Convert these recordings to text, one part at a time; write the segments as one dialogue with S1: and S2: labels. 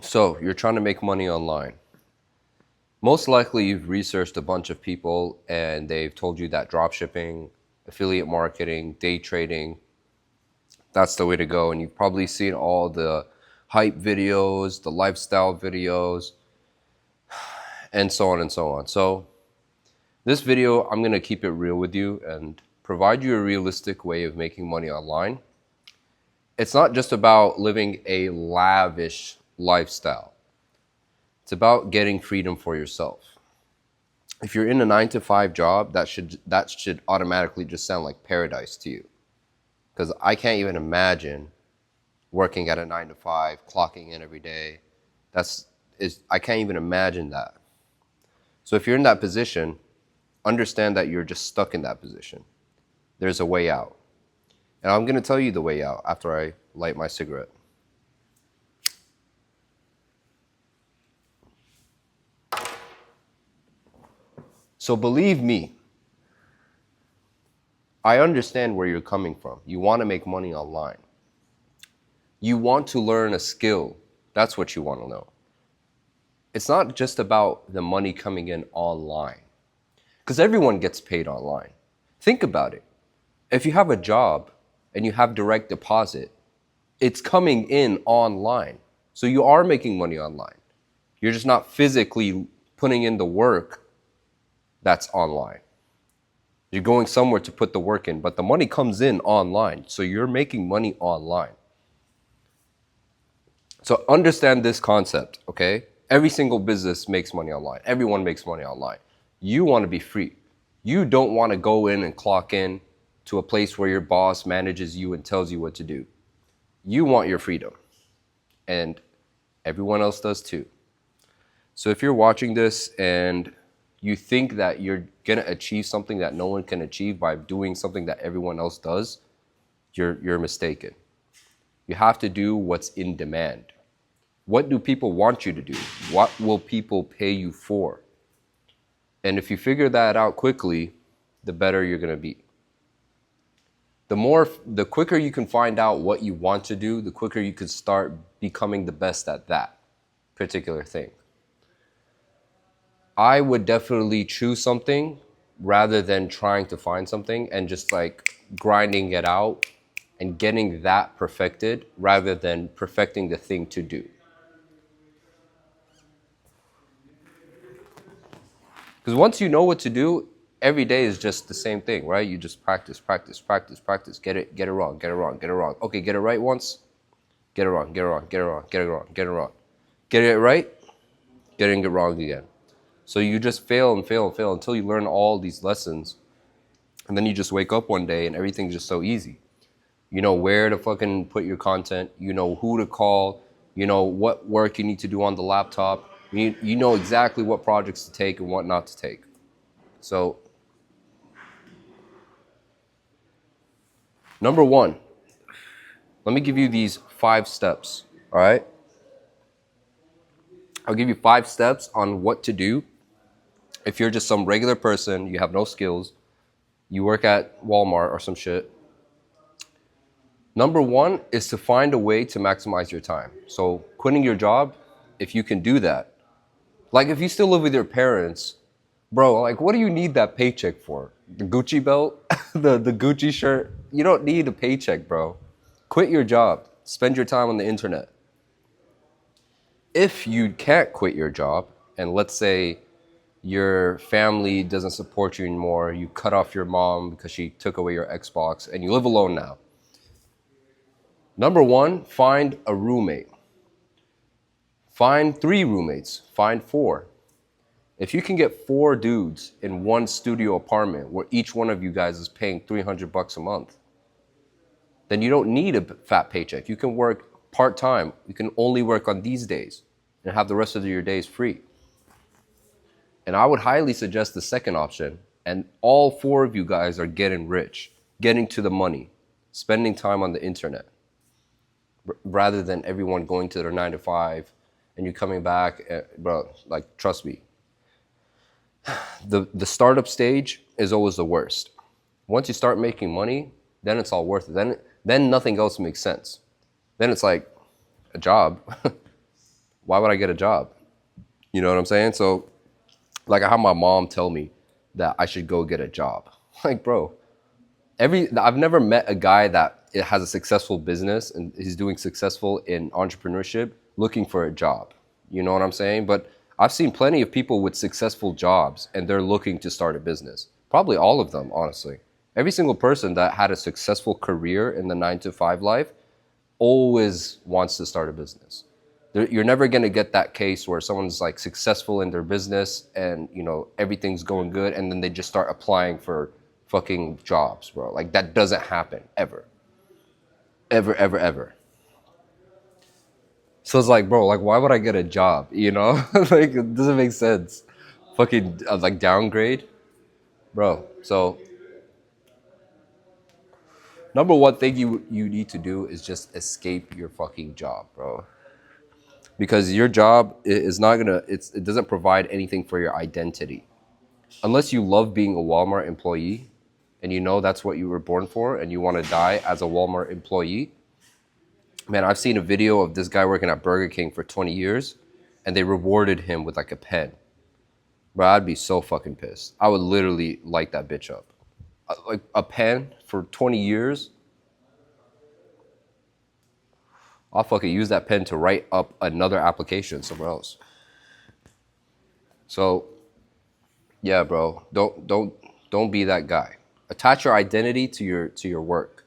S1: So you're trying to make money online. Most likely you've researched a bunch of people and they've told you that dropshipping, affiliate marketing, day trading, that's the way to go. And you've probably seen all the hype videos, the lifestyle videos, and so on and so on. So this video, I'm going to keep it real with you and provide you a realistic way of making money online. It's not just about living a lavish lifestyle. It's about getting freedom for yourself. If you're in a 9 to 5 job, that should automatically just sound like paradise to you. Because I can't even imagine working at a 9 to 5, clocking in every day. I can't even imagine that. So if you're in that position, understand that you're just stuck in that position. There's a way out. And I'm going to tell you the way out after I light my cigarette. So believe me, I understand where you're coming from. You want to make money online. You want to learn a skill. That's what you want to know. It's not just about the money coming in online, because everyone gets paid online. Think about it. If you have a job and you have direct deposit, it's coming in online. So you are making money online. You're just not physically putting in the work that's online. You're going somewhere to put the work in, but the money comes in online. So you're making money online. So understand this concept, okay? Every single business makes money online. Everyone makes money online. You want to be free. You don't want to go in and clock in to a place where your boss manages you and tells you what to do. You want your freedom. And everyone else does too. So if you're watching this and you think that you're going to achieve something that no one can achieve by doing something that everyone else does, you're mistaken. You have to do what's in demand. What do people want you to do? What will people pay you for? And if you figure that out quickly, the better you're going to be. The quicker you can find out what you want to do, the quicker you can start becoming the best at that particular thing. I would definitely choose something rather than trying to find something and just like grinding it out and getting that perfected rather than perfecting the thing to do. Because once you know what to do, every day is just the same thing, right? You just practice, practice, practice, practice. Get it wrong, get it wrong, get it wrong. Okay, get it right once. Get it wrong, get it wrong, get it wrong, get it wrong, get it wrong. Get it right, getting it wrong again. So you just fail and fail and fail until you learn all these lessons. And then you just wake up one day and everything's just so easy. You know where to fucking put your content. You know who to call. You know what work you need to do on the laptop. You know exactly what projects to take and what not to take. So, number one, let me give you these 5 steps, all right? I'll give you 5 steps on what to do if you're just some regular person, you have no skills, you work at Walmart or some shit. Number one is to find a way to maximize your time. So quitting your job, if you can do that. Like if you still live with your parents, bro, like what do you need that paycheck for? The Gucci belt? the Gucci shirt? You don't need a paycheck, bro. Quit your job. Spend your time on the internet. If you can't quit your job, and let's say your family doesn't support you anymore, you cut off your mom because she took away your Xbox, and you live alone now. Number one, find a roommate. Find 3 roommates. Find 4. If you can get 4 dudes in one studio apartment where each one of you guys is paying $300 a month, then you don't need a fat paycheck. You can work part-time. You can only work on these days and have the rest of your days free. And I would highly suggest the second option. And all 4 of you guys are getting rich, getting to the money, spending time on the internet, rather than everyone going to their 9 to 5 and you coming back. Bro, like, trust me. The startup stage is always the worst. Once you start making money, then it's all worth it. Then nothing else makes sense. Then it's like a job. Why would I get a job? You know what I'm saying? So, like, I have my mom tell me that I should go get a job. Like, bro, I've never met a guy that has a successful business and he's doing successful in entrepreneurship looking for a job. You know what I'm saying? But I've seen plenty of people with successful jobs and they're looking to start a business. Probably all of them, honestly. Every single person that had a successful career in the 9 to 5 life always wants to start a business. You're never going to get that case where someone's like successful in their business and, you know, everything's going good and then they just start applying for fucking jobs, bro. Like, that doesn't happen ever. Ever, ever, ever. So it's like, bro, like, why would I get a job? You know? Like, it doesn't make sense. Fucking, like, downgrade? Bro, so number one thing you need to do is just escape your fucking job, bro. Because your job is not gonna, it doesn't provide anything for your identity. Unless you love being a Walmart employee and you know that's what you were born for and you want to die as a Walmart employee. Man, I've seen a video of this guy working at Burger King for 20 years and they rewarded him with like a pen. Bro, I'd be so fucking pissed. I would literally light that bitch up. Like a pen for 20 years. I'll fucking use that pen to write up another application somewhere else. So, yeah, bro, don't be that guy. Attach your identity to your work.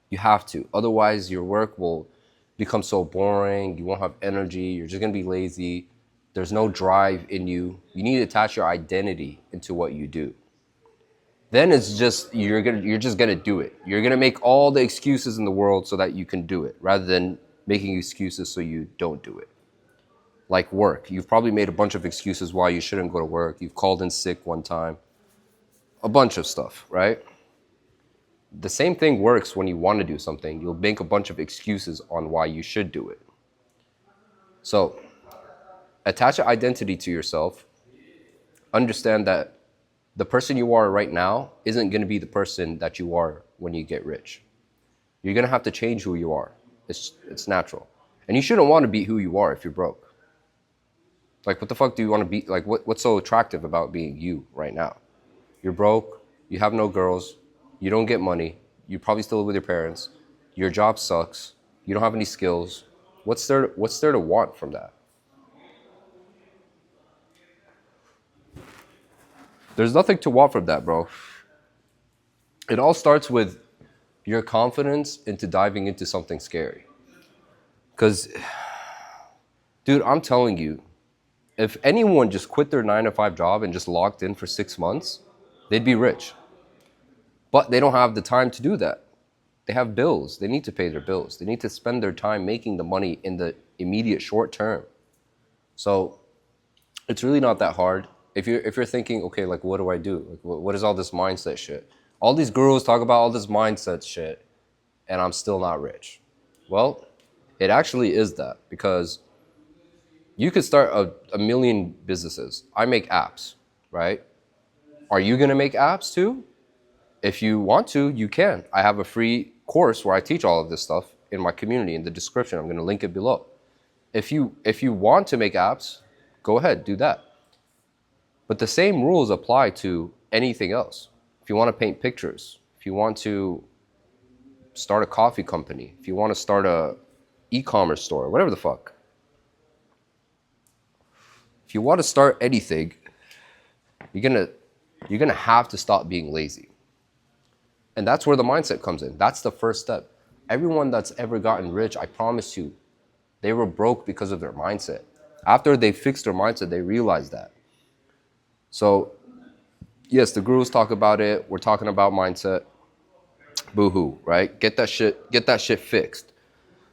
S1: You have to. Otherwise, your work will become so boring. You won't have energy. You're just gonna be lazy. There's no drive in you. You need to attach your identity into what you do. Then it's just you're just gonna do it. You're gonna make all the excuses in the world so that you can do it, rather than making excuses so you don't do it. Like work. You've probably made a bunch of excuses why you shouldn't go to work. You've called in sick one time. A bunch of stuff, right? The same thing works when you want to do something. You'll make a bunch of excuses on why you should do it. So, attach an identity to yourself. Understand that the person you are right now isn't going to be the person that you are when you get rich. You're going to have to change who you are. It's natural. And you shouldn't want to be who you are if you're broke. Like, what the fuck do you want to be? Like, what's so attractive about being you right now? You're broke. You have no girls. You don't get money. You probably still live with your parents. Your job sucks. You don't have any skills. What's there to want from that? There's nothing to want from that, bro. It all starts with your confidence into diving into something scary. Because, dude, I'm telling you, if anyone just quit their 9 to 5 job and just locked in for 6 months, they'd be rich. But they don't have the time to do that. They have bills. They need to pay their bills. They need to spend their time making the money in the immediate short term. So it's really not that hard. If you're thinking, okay, like, what do I do? Like, what is all this mindset shit? All these gurus talk about all this mindset shit, and I'm still not rich. Well, it actually is that, because you could start a million businesses. I make apps, right? Are you gonna make apps too? If you want to, you can. I have a free course where I teach all of this stuff in my community in the description. I'm gonna link it below. If you want to make apps, go ahead, do that. But the same rules apply to anything else. If you want to paint pictures, if you want to start a coffee company, if you want to start a e-commerce store, whatever the fuck. If you want to start anything, you're gonna have to stop being lazy. And that's where the mindset comes in. That's the first step. Everyone that's ever gotten rich, I promise you, they were broke because of their mindset. After they fixed their mindset, they realized that. So, yes, the gurus talk about it. We're talking about mindset. Boo-hoo, right? Get that shit fixed.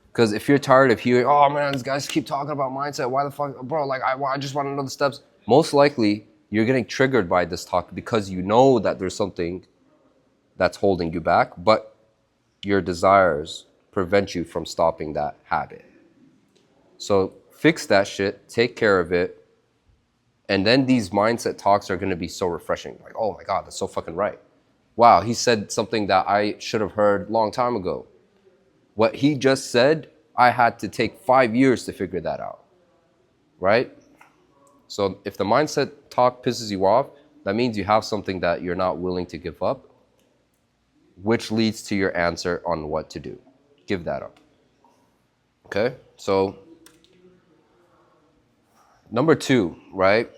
S1: Because if you're tired of hearing, oh man, these guys keep talking about mindset, why the fuck, bro, like, I just want to know the steps. Most likely, you're getting triggered by this talk because you know that there's something that's holding you back, but your desires prevent you from stopping that habit. So fix that shit, take care of it, and then these mindset talks are gonna be so refreshing. Like, oh my God, that's so fucking right. Wow, he said something that I should have heard a long time ago. What he just said, I had to take 5 years to figure that out. right? So if the mindset talk pisses you off, that means you have something that you're not willing to give up, which leads to your answer on what to do. Give that up. Okay? So number 2, right?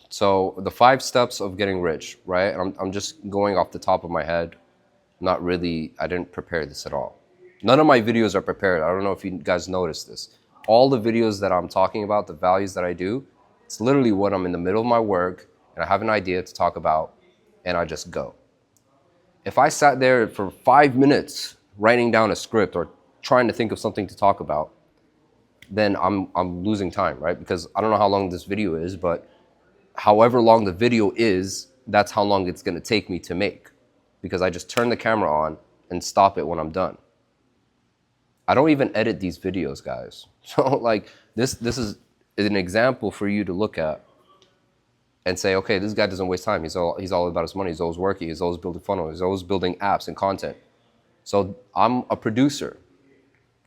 S1: So the 5 steps of getting rich, right? I'm just going off the top of my head. Not really, I didn't prepare this at all. None of my videos are prepared. I don't know if you guys noticed this. All the videos that I'm talking about, the values that I do, it's literally what I'm in the middle of my work and I have an idea to talk about and I just go. If I sat there for 5 minutes writing down a script or trying to think of something to talk about, then I'm losing time, right? Because I don't know how long this video is, but however long the video is, that's how long it's gonna take me to make. Because I just turn the camera on and stop it when I'm done. I don't even edit these videos, guys. So like this is an example for you to look at and say, okay, this guy doesn't waste time. He's all about his money. He's always working. He's always building funnels. He's always building apps and content. So I'm a producer,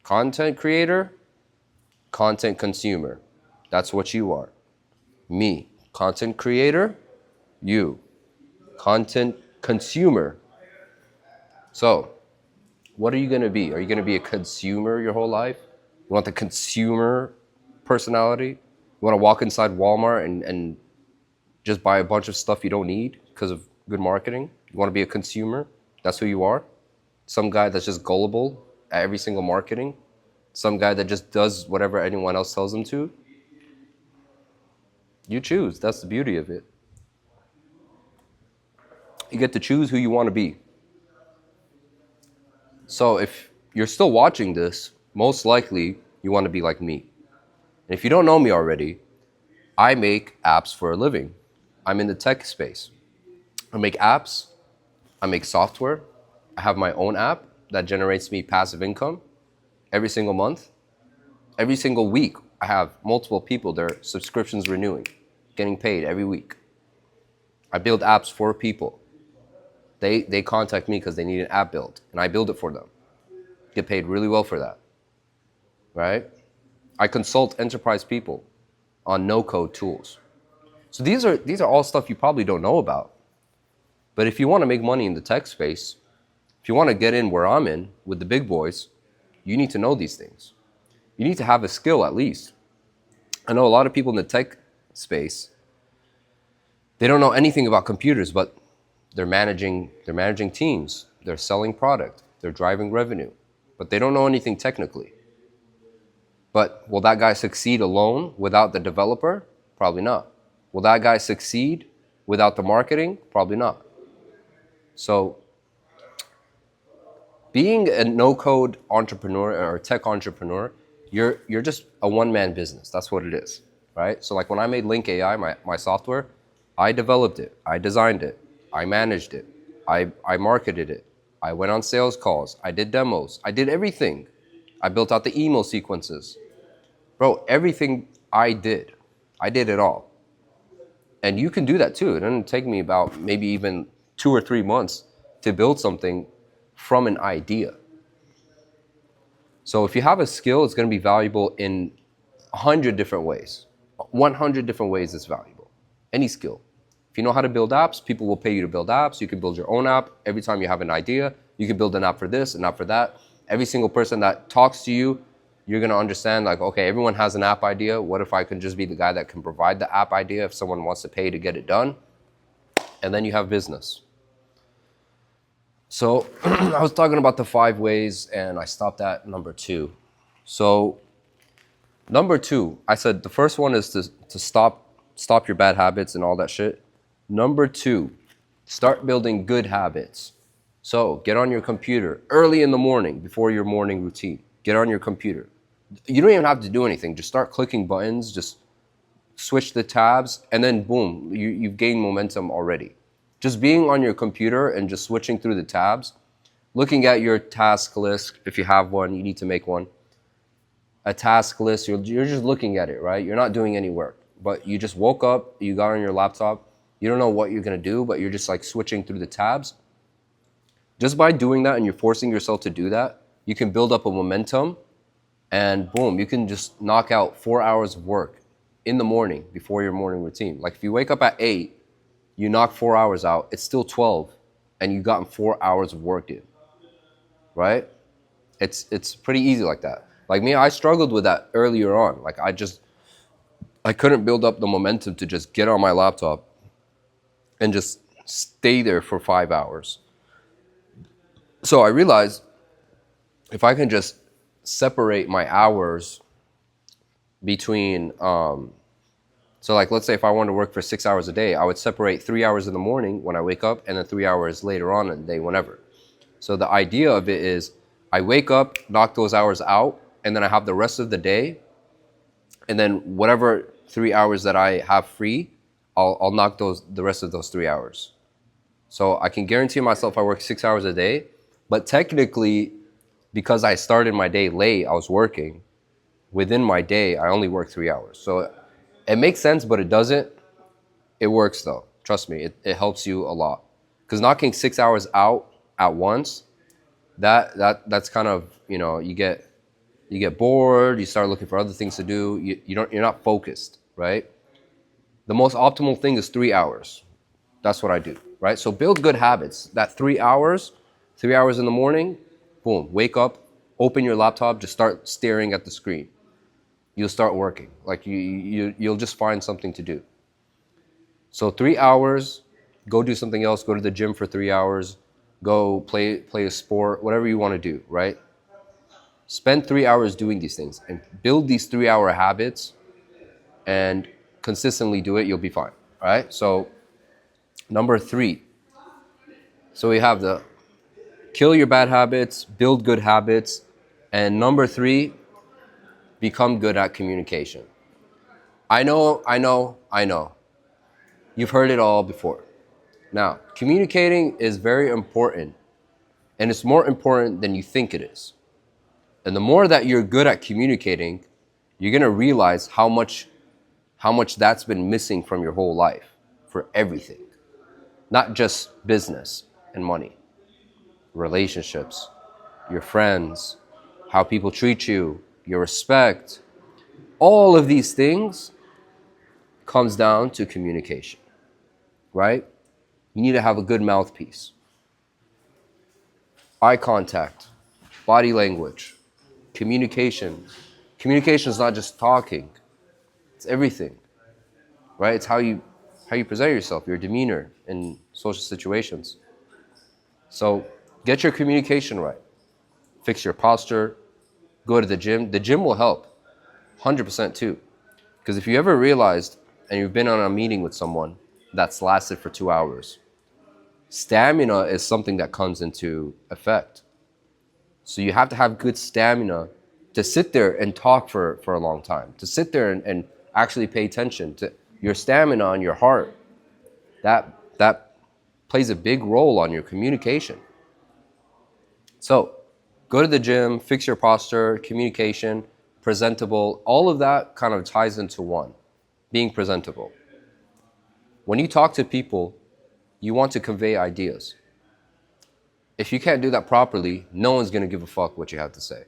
S1: content creator, content consumer. That's what you are. Me, content creator, you, content consumer. So what are you going to be? Are you going to be a consumer your whole life? You want the consumer personality? You want to walk inside Walmart and just buy a bunch of stuff you don't need because of good marketing? You want to be a consumer? That's who you are? Some guy that's just gullible at every single marketing? Some guy that just does whatever anyone else tells him to? You choose. That's the beauty of it. You get to choose who you want to be. So if you're still watching this, most likely you want to be like me. And if you don't know me already, I make apps for a living. I'm in the tech space. I make apps, I make software. I have my own app that generates me passive income every single month. Every single week, I have multiple people, their subscriptions renewing, getting paid every week. I build apps for people. They contact me because they need an app built, and I build it for them. Get paid really well for that, right? I consult enterprise people on no-code tools. So these are all stuff you probably don't know about. But if you want to make money in the tech space, if you want to get in where I'm in with the big boys, you need to know these things. You need to have a skill at least. I know a lot of people in the tech space, they don't know anything about computers, but they're managing teams, they're selling product, they're driving revenue, but they don't know anything technically. But will that guy succeed alone without the developer? Probably not. Will that guy succeed without the marketing? Probably not. So being a no-code entrepreneur or tech entrepreneur, you're just a one-man business. That's what it is, right? So like when I made Link AI, my software, I developed it, I designed it, I managed it, I marketed it, I went on sales calls, I did demos, I did everything. I built out the email sequences. Bro, everything I did it all. And you can do that too. It doesn't take me about maybe even 2 or 3 months to build something from an idea. So if you have a skill, it's going to be valuable in 100 different ways. 100 different ways it's valuable. Any skill. If you know how to build apps, people will pay you to build apps. You can build your own app. Every time you have an idea, you can build an app for this, an app for that. Every single person that talks to you, you're going to understand like, okay, everyone has an app idea. What if I can just be the guy that can provide the app idea if someone wants to pay to get it done? And then you have business. So I was talking about the 5 ways and I stopped at number 2. So number 2, I said the first one is to stop your bad habits and all that shit. Number 2, start building good habits. So get on your computer early in the morning before your morning routine. Get on your computer. You don't even have to do anything. Just start clicking buttons, just switch the tabs, and then boom, you've gained momentum already. Just being on your computer and just switching through the tabs, looking at your task list, if you have one, you need to make one. A task list, you're just looking at it, right? You're not doing any work, but you just woke up, you got on your laptop, you don't know what you're gonna do, but you're just like switching through the tabs. Just by doing that and you're forcing yourself to do that, you can build up a momentum and boom, you can just knock out 4 hours of work in the morning before your morning routine. Like if you wake up at 8, you knock 4 hours out, it's still 12, and you've gotten 4 hours of work in, right? It's pretty easy like that. Like me, I struggled with that earlier on. Like I couldn't build up the momentum to just get on my laptop and just stay there for 5 hours. So I realized if I can just separate my hours between, so like let's say if I wanted to work for 6 hours a day, I would separate 3 hours in the morning when I wake up and then 3 hours later on in the day, whenever. So the idea of it is I wake up, knock those hours out, and then I have the rest of the day. And then whatever 3 hours that I have free, I'll knock the rest of those 3 hours. So I can guarantee myself I work 6 hours a day, but technically, because I started my day late, I was working. Within my day, I only work 3 hours. So it makes sense, but it doesn't. It works though. Trust me, it helps you a lot. Because knocking 6 hours out at once, that's kind of, you get bored, you start looking for other things to do, you're not focused, right? The most optimal thing is 3 hours. That's what I do, right? So build good habits. That 3 hours in the morning, boom, wake up, open your laptop, just start staring at the screen. You'll start working. Like you'll just find something to do. So 3 hours, go do something else, go to the gym for 3 hours, go play a sport, whatever you want to do, right? Spend 3 hours doing these things and build these 3 hour habits and consistently do it, you'll be fine. All right. So number 3. So we have the kill your bad habits, build good habits. And number 3, become good at communication. I know. You've heard it all before. Now, communicating is very important, and it's more important than you think it is. And the more that you're good at communicating, you're going to realize how much that's been missing from your whole life for everything. Not just business and money, relationships, your friends, how people treat you, your respect. All of these things comes down to communication, right? You need to have a good mouthpiece. Eye contact, body language, communication. Communication is not just talking. It's everything, right? It's how you present yourself, your demeanor in social situations. So get your communication right. Fix your posture. Go to the gym. The gym will help, 100% too. Because if you ever realized, and you've been on a meeting with someone that's lasted for 2 hours, stamina is something that comes into effect. So you have to have good stamina to sit there and talk for a long time, to sit there and actually pay attention to your stamina and your heart. That plays a big role on your communication. So go to the gym, fix your posture, communication, presentable. All of that kind of ties into one, being presentable. When you talk to people, you want to convey ideas. If you can't do that properly, no one's going to give a fuck what you have to say.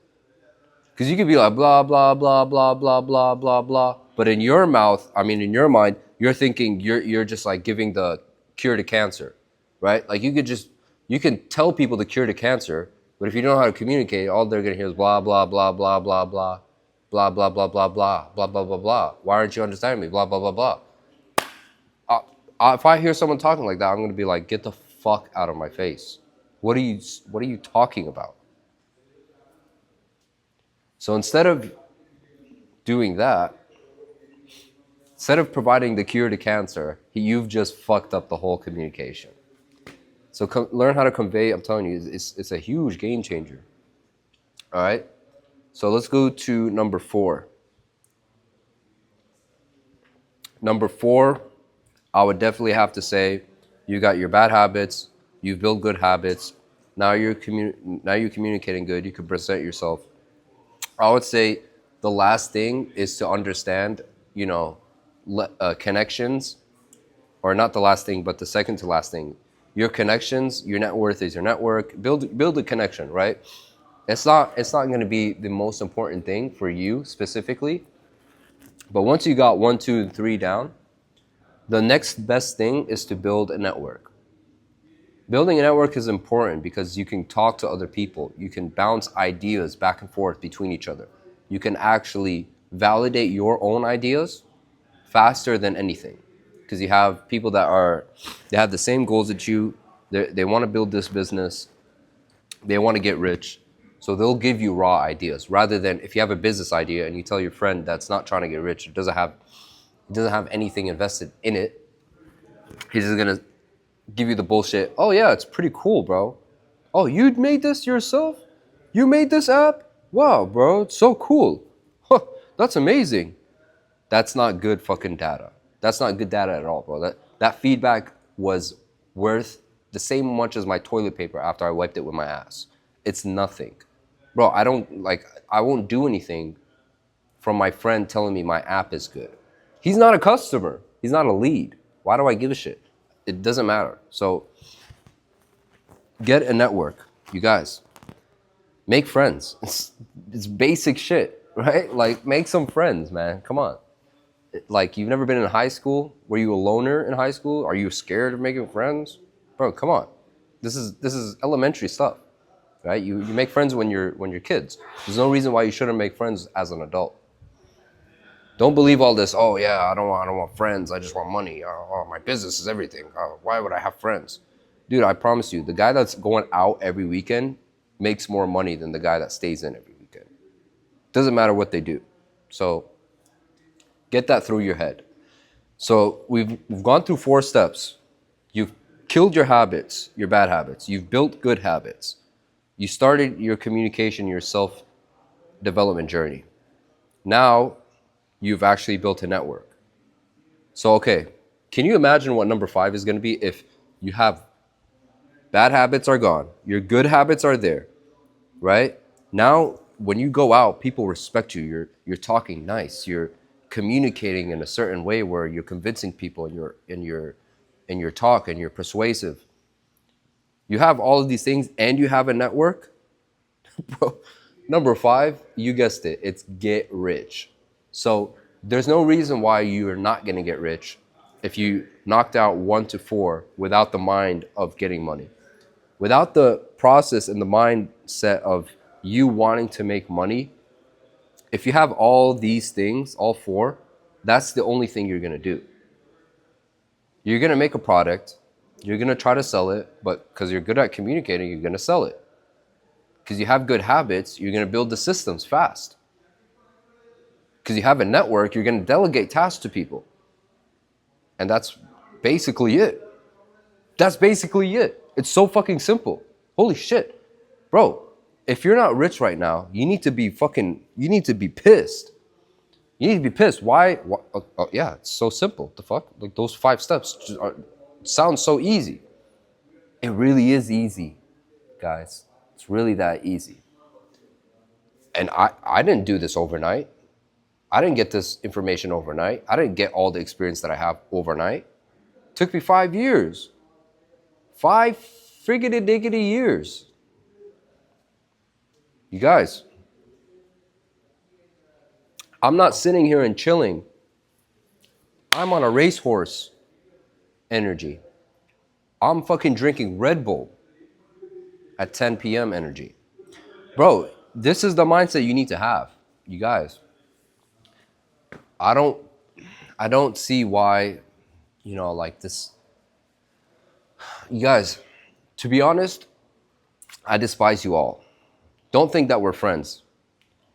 S1: Because you could be like, blah, blah, blah, blah, blah, blah, blah, blah. But in your mind, you're thinking you're just like giving the cure to cancer, right? Like you can tell people the cure to cancer, but if you don't know how to communicate, all they're going to hear is blah, blah, blah, blah, blah, blah, blah, blah, blah, blah, blah, blah, blah, blah, blah. Why aren't you understanding me? Blah, blah, blah, blah. If I hear someone talking like that, I'm going to be like, get the fuck out of my face. What are you talking about? So instead of doing that, instead of providing the cure to cancer, you've just fucked up the whole communication. So learn how to convey. I'm telling you, it's a huge game changer. All right. So let's go to number 4. Number 4, I would definitely have to say, you got your bad habits, you've built good habits. Now you're communicating good. You can present yourself. I would say the last thing is to understand, connections, or not the last thing, but the second to last thing. Your connections, your net worth is your network. Build a connection, right? It's not going to be the most important thing for you specifically, But once you got 1, 2, and 3 down, the next best thing is to build a network. Building a network is important because you can talk to other people. You can bounce ideas back and forth between each other. You can actually validate your own ideas faster than anything, because you have people they have the same goals that you. They want to build this business. They want to get rich. So they'll give you raw ideas rather than if you have a business idea and you tell your friend that's not trying to get rich, it doesn't have anything invested in it. He's just gonna give you the bullshit. Oh yeah, it's pretty cool, bro. Oh, you made this yourself? You made this app? Wow, bro, it's so cool. Huh, that's amazing. That's not good fucking data. That's not good data at all, bro. That feedback was worth the same much as my toilet paper after I wiped it with my ass. It's nothing. Bro, I won't do anything from my friend telling me my app is good. He's not a customer. He's not a lead. Why do I give a shit? It doesn't matter. So get a network, you guys. Make friends. It's basic shit, right? Like, make some friends, man. Come on. Like, you've never been in high school? Were you a loner in high school? Are you scared of making friends? Bro, come on. This is elementary stuff, right? You make friends when you're kids. There's no reason why you shouldn't make friends as an adult. Don't believe all this. Oh yeah, I don't want friends. I just want money. Oh, my business is everything. Oh, why would I have friends? Dude, I promise you, the guy that's going out every weekend makes more money than the guy that stays in every weekend. Doesn't matter what they do. So get that through your head. So we've gone through 4 steps. You've killed your habits, your bad habits. You've built good habits. You started your communication, your self-development journey. Now you've actually built a network. So, okay, can you imagine what number 5 is going to be if you have bad habits are gone, your good habits are there, right? Now, when you go out, people respect you. You're talking nice. You're communicating in a certain way where you're convincing people in your talk, and you're persuasive. You have all of these things and you have a network. Bro, number 5, you guessed it. It's get rich. So there's no reason why you are not going to get rich if you knocked out 1 to 4 without the mind of getting money. Without the process and the mindset of you wanting to make money, if you have all these things, all 4, that's the only thing you're going to do. You're going to make a product. You're going to try to sell it, but because you're good at communicating, you're going to sell it. Because you have good habits, you're going to build the systems fast. Because you have a network, you're going to delegate tasks to people. And that's basically it. That's basically it. It's so fucking simple. Holy shit. Bro, if you're not rich right now, you need to be pissed. You need to be pissed. Why? Yeah, it's so simple. The fuck? Like, those 5 steps sound so easy. It really is easy, guys. It's really that easy. And I didn't do this overnight. I didn't get this information overnight. I didn't get all the experience that I have overnight. It took me 5 years. 5 friggity-diggity years. You guys, I'm not sitting here and chilling. I'm on a racehorse energy. I'm fucking drinking Red Bull at 10 p.m. energy. Bro, this is the mindset you need to have. You guys, I don't see why, like this. You guys, to be honest, I despise you all. Don't think that we're friends.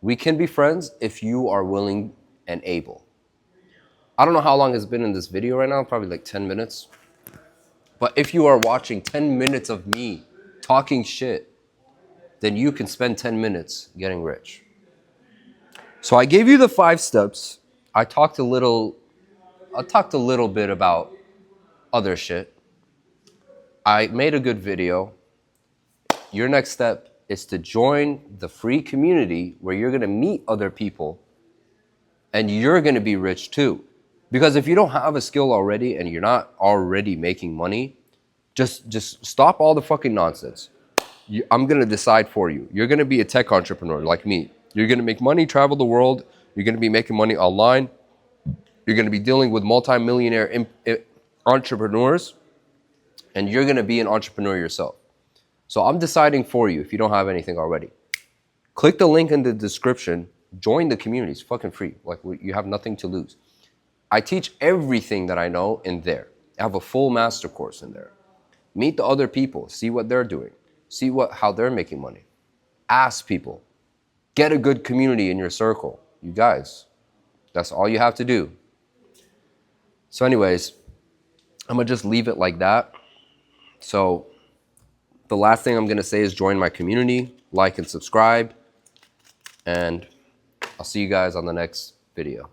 S1: We can be friends if you are willing and able. I don't know how long it's been in this video right now, probably like 10 minutes. But if you are watching 10 minutes of me talking shit, then you can spend 10 minutes getting rich. So I gave you the 5 steps. I talked a little bit about other shit. I made a good video. Your next step is to join the free community where you're going to meet other people and you're going to be rich too. Because if you don't have a skill already and you're not already making money, just stop all the fucking nonsense. I'm going to decide for you. You're going to be a tech entrepreneur like me. You're going to make money, travel the world. You're going to be making money online. You're going to be dealing with multimillionaire entrepreneurs, and you're going to be an entrepreneur yourself. So I'm deciding for you if you don't have anything already. Click the link in the description. Join the community. It's fucking free. Like, you have nothing to lose. I teach everything that I know in there. I have a full master course in there. Meet the other people. See what they're doing. See how they're making money. Ask people. Get a good community in your circle. You guys, that's all you have to do. So anyways, I'm going to just leave it like that. So the last thing I'm going to say is join my community, like and subscribe, and I'll see you guys on the next video.